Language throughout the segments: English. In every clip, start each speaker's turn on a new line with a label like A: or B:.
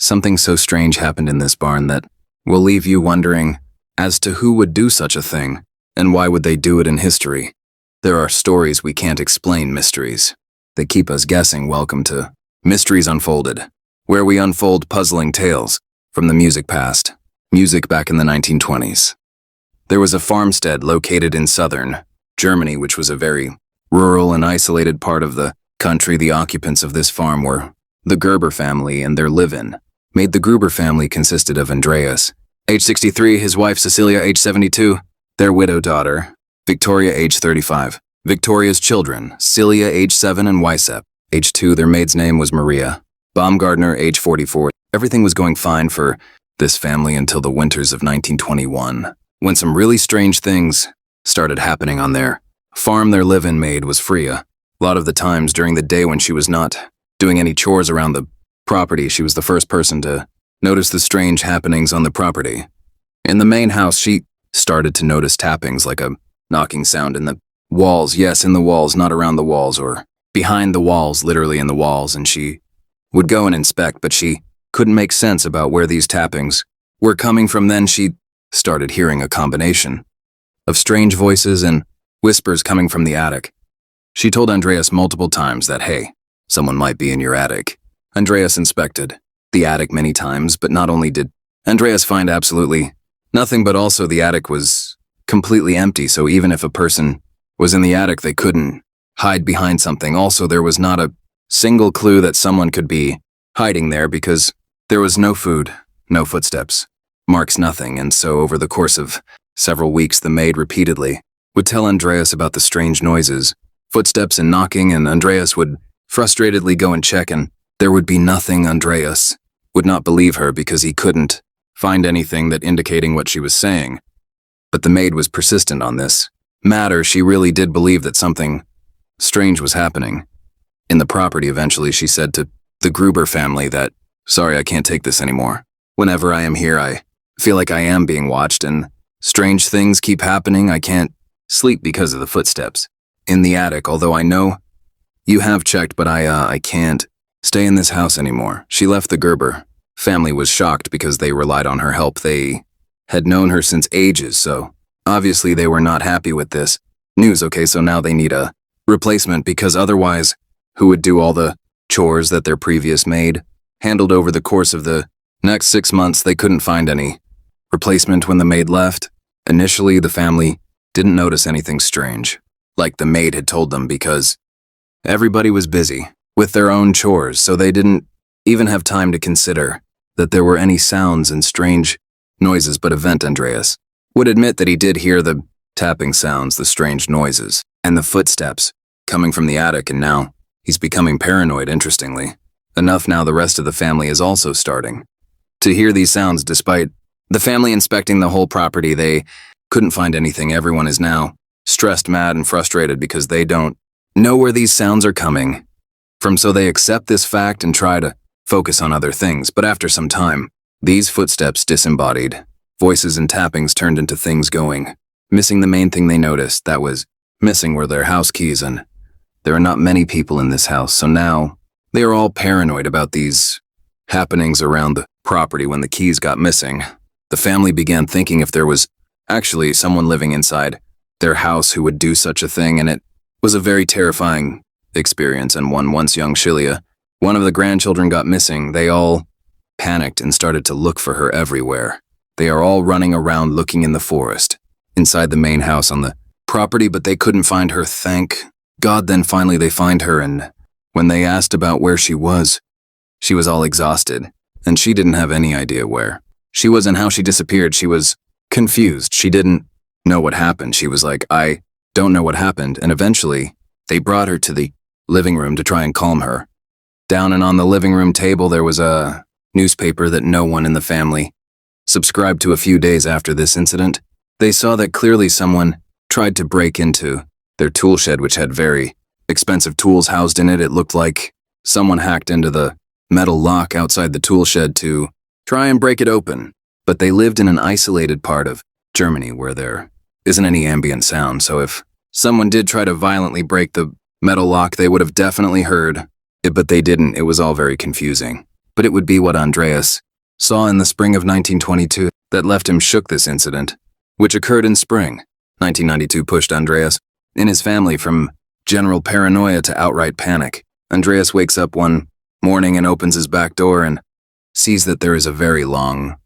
A: something so strange happened in this barn that will leave you wondering as to who would do such a thing, and why would they do it in history. There are stories we can't explain, mysteries. They keep us guessing. Welcome to Mysteries Unfolded, where we unfold puzzling tales from the music past, music back in the 1920s. There was a farmstead located in southern Germany, which was a very rural and isolated part of the country. The occupants of this farm were the Gruber family and their live-in maid. The Gruber family consisted of Andreas, age 63, his wife Cecilia, age 72, their widow daughter, Victoria, age 35, Victoria's children, Celia, age 7, and Wysep, age 2. Their maid's name was Maria Baumgartner, age 44. Everything was going fine for this family until the winters of 1921, when some really strange things started happening on their farm. Their live-in maid was Freya. A lot of the times during the day when she was not doing any chores around the property, she was the first person to notice the strange happenings on the property. In the main house, she started to notice tappings, like a knocking sound in the walls. Yes, in the walls, not around the walls or behind the walls, literally in the walls, and she would go and inspect, but she couldn't make sense about where these tappings were coming from. Then she started hearing a combination of strange voices and whispers coming from the attic. She told Andreas multiple times that, hey, someone might be in your attic. Andreas inspected the attic many times, but not only did Andreas find absolutely nothing, but also the attic was completely empty, so even if a person was in the attic, they couldn't hide behind something. Also, there was not a single clue that someone could be hiding there because there was no food, no footsteps, marks, nothing. And so over the course of several weeks, the maid repeatedly would tell Andreas about the strange noises, footsteps and knocking, and Andreas would frustratedly go and check, and there would be nothing. Andreas would not believe her because he couldn't find anything that indicating what she was saying. But the maid was persistent on this matter. She really did believe that something strange was happening in the property. Eventually, she said to the Gruber family that, sorry, I can't take this anymore. Whenever I am here, I feel like I am being watched, and strange things keep happening. I can't sleep because of the footsteps in the attic, although I know you have checked, but I can't stay in this house anymore. She left. The Gruber family was shocked because they relied on her help. They had known her since ages, so obviously they were not happy with this news. Okay, so now they need a replacement, because otherwise, who would do all the chores that their previous maid handled? Over the course of the next 6 months, they couldn't find any replacement. When the maid left, initially the family didn't notice anything strange, like the maid had told them, because everybody was busy with their own chores, so they didn't even have time to consider that there were any sounds and strange noises. But Andreas would admit that he did hear the tapping sounds, the strange noises, and the footsteps coming from the attic, and now he's becoming paranoid. Interestingly enough, now the rest of the family is also starting to hear these sounds. Despite the family inspecting the whole property, they couldn't find anything. Everyone is now stressed, mad, and frustrated because they don't know where these sounds are coming from, so they accept this fact and try to focus on other things. But after some time, these footsteps disembodied. Voices and tappings turned into things going missing. The main thing they noticed that was missing were their house keys, and there are not many people in this house, so now they are all paranoid about these happenings around the property. When the keys got missing, the family began thinking if there was actually someone living inside their house who would do such a thing, and it was a very terrifying experience. And once young Shilia, one of the grandchildren, got missing, they all panicked and started to look for her everywhere. They are all running around looking in the forest, inside the main house on the property, but they couldn't find her, thank God. Then finally they find her, and when they asked about where she was all exhausted, and she didn't have any idea where she was and how she disappeared. She was confused. She didn't know what happened. She was like, I don't know what happened. And eventually, they brought her to the living room to try and calm her down, and on the living room table there was a newspaper that no one in the family subscribed to. A few days after this incident, they saw that clearly someone tried to break into their tool shed, which had very expensive tools housed in it. It looked like someone hacked into the metal lock outside the tool shed to try and break it open. But they lived in an isolated part of Germany where there isn't any ambient sound, so if someone did try to violently break the metal lock, they would have definitely heard it, but they didn't. It was all very confusing. but it would be what Andreas saw in the spring of 1922 that left him shook. This incident, which occurred in spring 1992, pushed Andreas and his family from general paranoia to outright panic. Andreas wakes up one morning and opens his back door and sees that there is a very long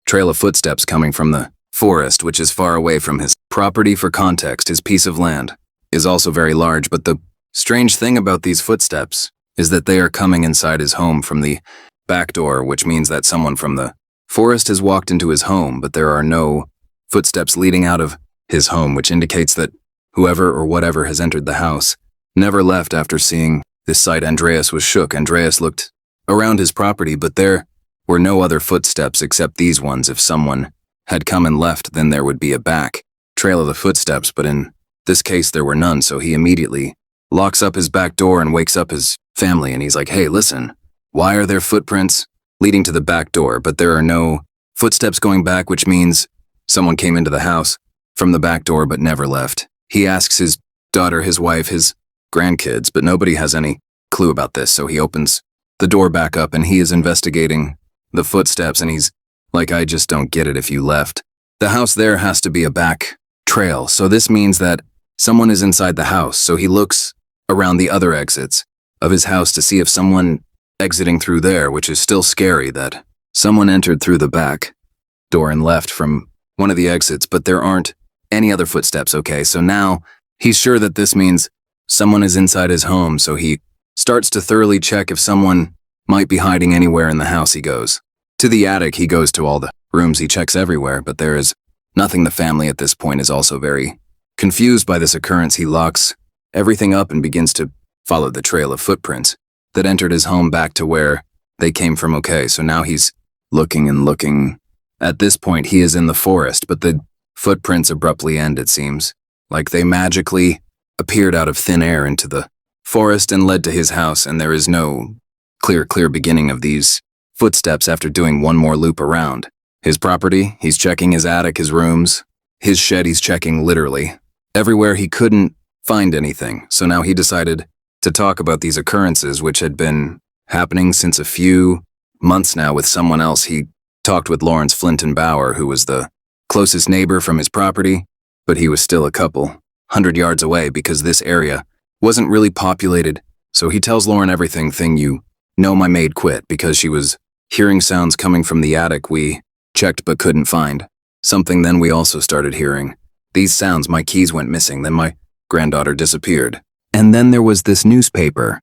A: trail of footsteps coming from the forest, which is far away from his property. For context, his piece of land is also very large, but the strange thing about these footsteps is that they are coming inside his home from the back door, which means that someone from the forest has walked into his home, but there are no footsteps leading out of his home, which indicates that whoever or whatever has entered the house never left. After seeing this sight, Andreas was shook. Andreas looked around his property, but there were no other footsteps except these ones. If someone had come and left, then there would be a back trail of the footsteps, but in this case there were none, so he immediately locks up his back door and wakes up his family, and he's like, hey, listen, why are there footprints leading to the back door, but there are no footsteps going back, which means someone came into the house from the back door but never left. He asks his daughter, his wife, his grandkids, but nobody has any clue about this, so he opens the door back up and he is investigating the footsteps, and he's like, I just don't get it. If you left the house, there has to be a back trail, so this means that someone is inside the house. So he looks around the other exits of his house to see if someone exiting through there, which is still scary that someone entered through the back door and left from one of the exits, but there aren't any other footsteps. Okay, so now he's sure that this means someone is inside his home, so he starts to thoroughly check if someone might be hiding anywhere in the house. He goes to the attic, he goes to all the rooms, he checks everywhere, but there is nothing. The family at this point is also very confused by this occurrence. He locks everything up and begins to follow the trail of footprints that entered his home back to where they came from. Okay, so now he's looking and looking. At this point, he is in the forest, but the footprints abruptly end. It seems like they magically appeared out of thin air into the forest and led to his house, and there is no clear beginning of these footsteps. After doing one more loop around his property, he's checking his attic, his rooms, his shed, he's checking literally everywhere. He couldn't find anything, so now he decided to talk about these occurrences, which had been happening since a few months now, with someone else. He talked with Lawrence Flinton-Bauer, who was the closest neighbor from his property, but he was still a couple 100 yards away because this area wasn't really populated. So he tells Lauren everything. You know, my maid quit because she was hearing sounds coming from the attic. We checked but couldn't find something. Then we also started hearing these sounds. My keys went missing. Then my granddaughter disappeared. And then there was this newspaper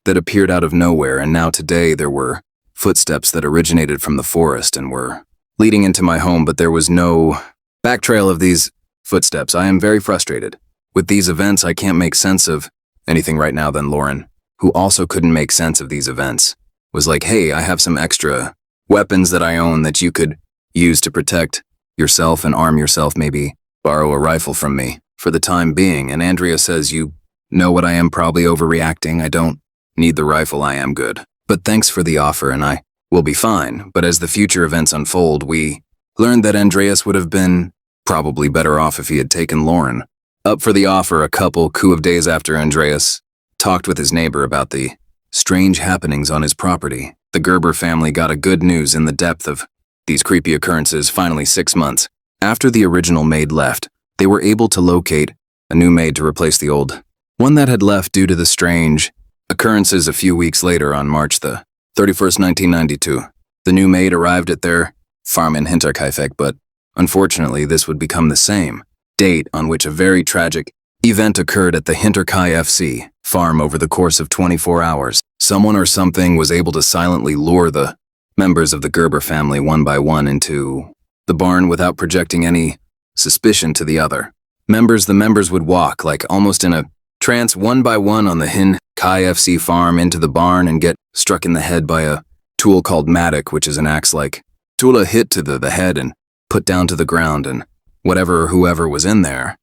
A: that appeared out of nowhere, and now today there were footsteps that originated from the forest and were leading into my home, but there was no back trail of these footsteps. I am very frustrated with these events. I can't make sense of anything right now. Then Lauren, who also couldn't make sense of these events, was like, hey, I have some extra weapons that I own that you could use to protect yourself and arm yourself. Maybe borrow a rifle from me for the time being. And Andrea says, you know what, I am probably overreacting. I don't need the rifle. I am good. But thanks for the offer and I will be fine. But as the future events unfold, we learned that Andreas would have been probably better off if he had taken Lauren up for the offer. A couple of days after Andreas talked with his neighbor about the strange happenings on his property, the Gruber family got a good news in the depth of these creepy occurrences. Finally, 6 months after the original maid left, they were able to locate a new maid to replace the old one that had left due to the strange occurrences. A few weeks later, on March the 31st, 1992, the new maid arrived at their farm in Hinterkaifeck, but unfortunately this would become the same date on which a very tragic event occurred at the Hinterkaifeck farm. Over the course of 24 hours, someone or something was able to silently lure the members of the Gruber family one by one into the barn without projecting any suspicion to the other members. The members would walk like almost in a trance one by one on the Hinterkaifeck farm into the barn and get struck in the head by a tool called mattock, which is an axe-like tool. A hit to the head and put down to the ground, and whatever or whoever was in there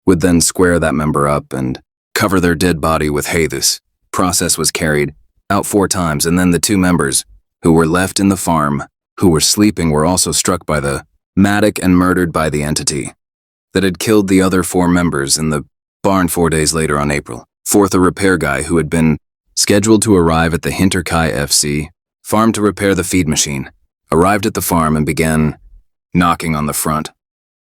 A: would then square that member up and cover their dead body with hay. This process was carried out 4 times, and then the 2 members who were left in the farm, who were sleeping, were also struck by the mattock and murdered by the entity that had killed the other 4 members in the barn. 4 days later, on April 4th, a repair guy who had been scheduled to arrive at the Hinterkaifeck farm to repair the feed machine. Arrived at the farm and began knocking on the front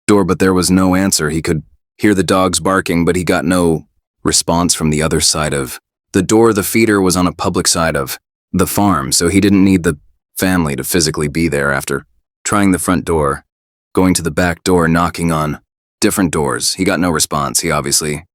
A: door, but there was no answer. He could hear the dogs barking, but he got no response from the other side of the door. The feeder was on a public side of the farm, so he didn't need the family to physically be there. After trying the front door, going to the back door, knocking on different doors, he got no response. He obviously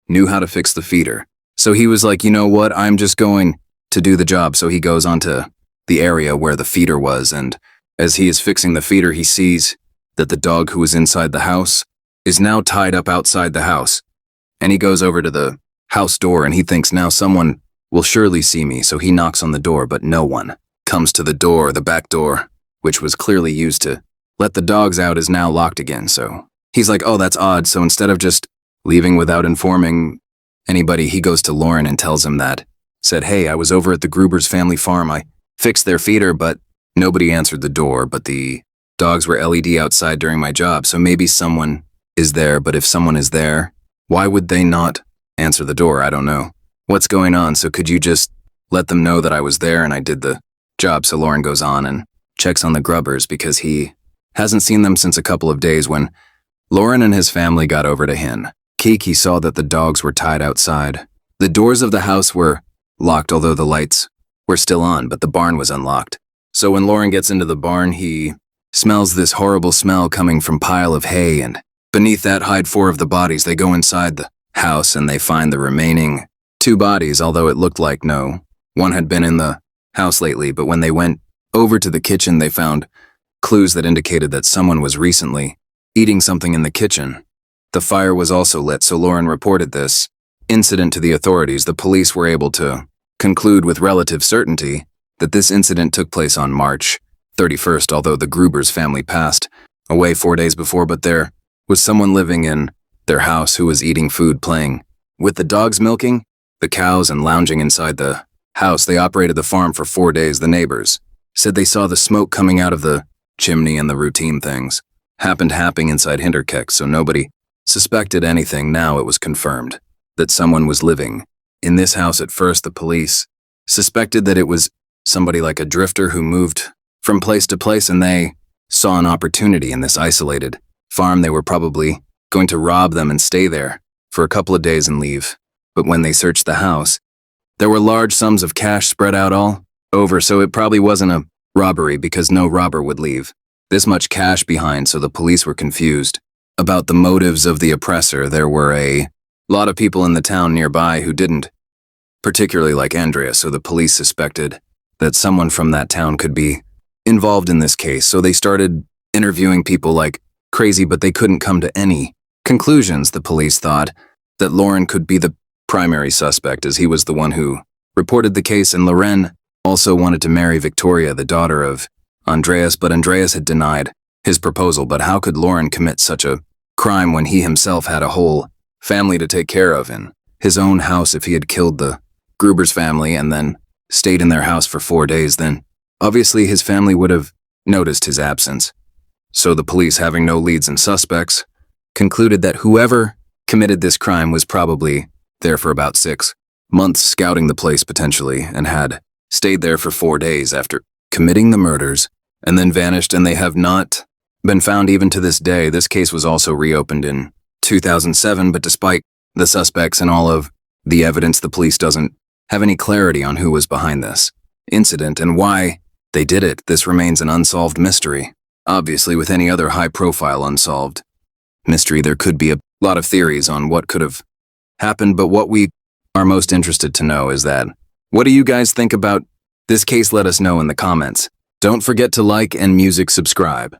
A: knew how to fix the feeder. So he was like, you know what, I'm just going to do the job. So he goes onto the area where the feeder was, and as he is fixing the feeder, he sees that the dog who was inside the house is now tied up outside the house. And he goes over to the house door and he thinks, now someone will surely see me. So he knocks on the door, but no one comes to the door. The back door, which was clearly used to let the dogs out, is now locked again. So he's like, oh, that's odd. So instead of just leaving without informing anybody, he goes to Lauren and tells him that, said, hey, I was over at the Gruber's family farm. I fixed their feeder, but nobody answered the door. But the dogs were LED outside during my job. So maybe someone is there. But if someone is there, why would they not answer the door? I don't know what's going on. So could you just let them know that I was there and I did the job? So Lauren goes on and checks on the Grubbers because he hasn't seen them since a couple of days. When Lauren and his family got over to Hinterkaifeck, he saw that the dogs were tied outside. The doors of the house were locked, although the lights were still on, but the barn was unlocked. So when Lauren gets into the barn, he smells this horrible smell coming from pile of hay, and beneath that hide 4 of the bodies. They go inside the house and they find the remaining 2 bodies, although it looked like no one had been in the house lately. But when they went over to the kitchen, they found clues that indicated that someone was recently eating something in the kitchen. The fire was also lit, so Lauren reported this incident to the authorities. The police were able to conclude with relative certainty that this incident took place on March 31st, although the Gruber's family passed away 4 days before. But there was someone living in their house who was eating food, playing with the dogs, milking the cows, and lounging inside the house. They operated the farm for 4 days. The neighbors said they saw the smoke coming out of the chimney, and the routine things happening inside Hinterkaifeck, so nobody suspected anything. Now it was confirmed that someone was living in this house. At first, the police suspected that it was somebody like a drifter who moved from place to place, and they saw an opportunity in this isolated farm. They were probably going to rob them and stay there for a couple of days and leave. But when they searched the house, there were large sums of cash spread out all over, so it probably wasn't a robbery because no robber would leave this much cash behind. So the police were confused about the motives of the oppressor. There were a lot of people in the town nearby who didn't particularly like Andrea, so the police suspected that someone from that town could be involved in this case. So they started interviewing people like crazy, but they couldn't come to any conclusions. The police thought that Lauren could be the primary suspect, as he was the one who reported the case, and Lauren also wanted to marry Victoria, the daughter of Andreas, but Andreas had denied his proposal. But how could Lauren commit such a crime when he himself had a whole family to take care of in his own house? If he had killed the Gruber's family and then stayed in their house for 4 days, then obviously his family would have noticed his absence. So the police, having no leads and suspects, concluded that whoever committed this crime was probably there for about 6 months, scouting the place potentially, and had stayed there for 4 days after committing the murders, and then vanished, and they have not been found even to this day. This case was also reopened in 2007, but despite the suspects and all of the evidence, the police doesn't have any clarity on who was behind this incident and why they did it. This remains an unsolved mystery. Obviously, with any other high-profile unsolved mystery, there could be a lot of theories on what could have happened, but what we are most interested to know is that, what do you guys think about this case? Let us know in the comments. Don't forget to like and subscribe.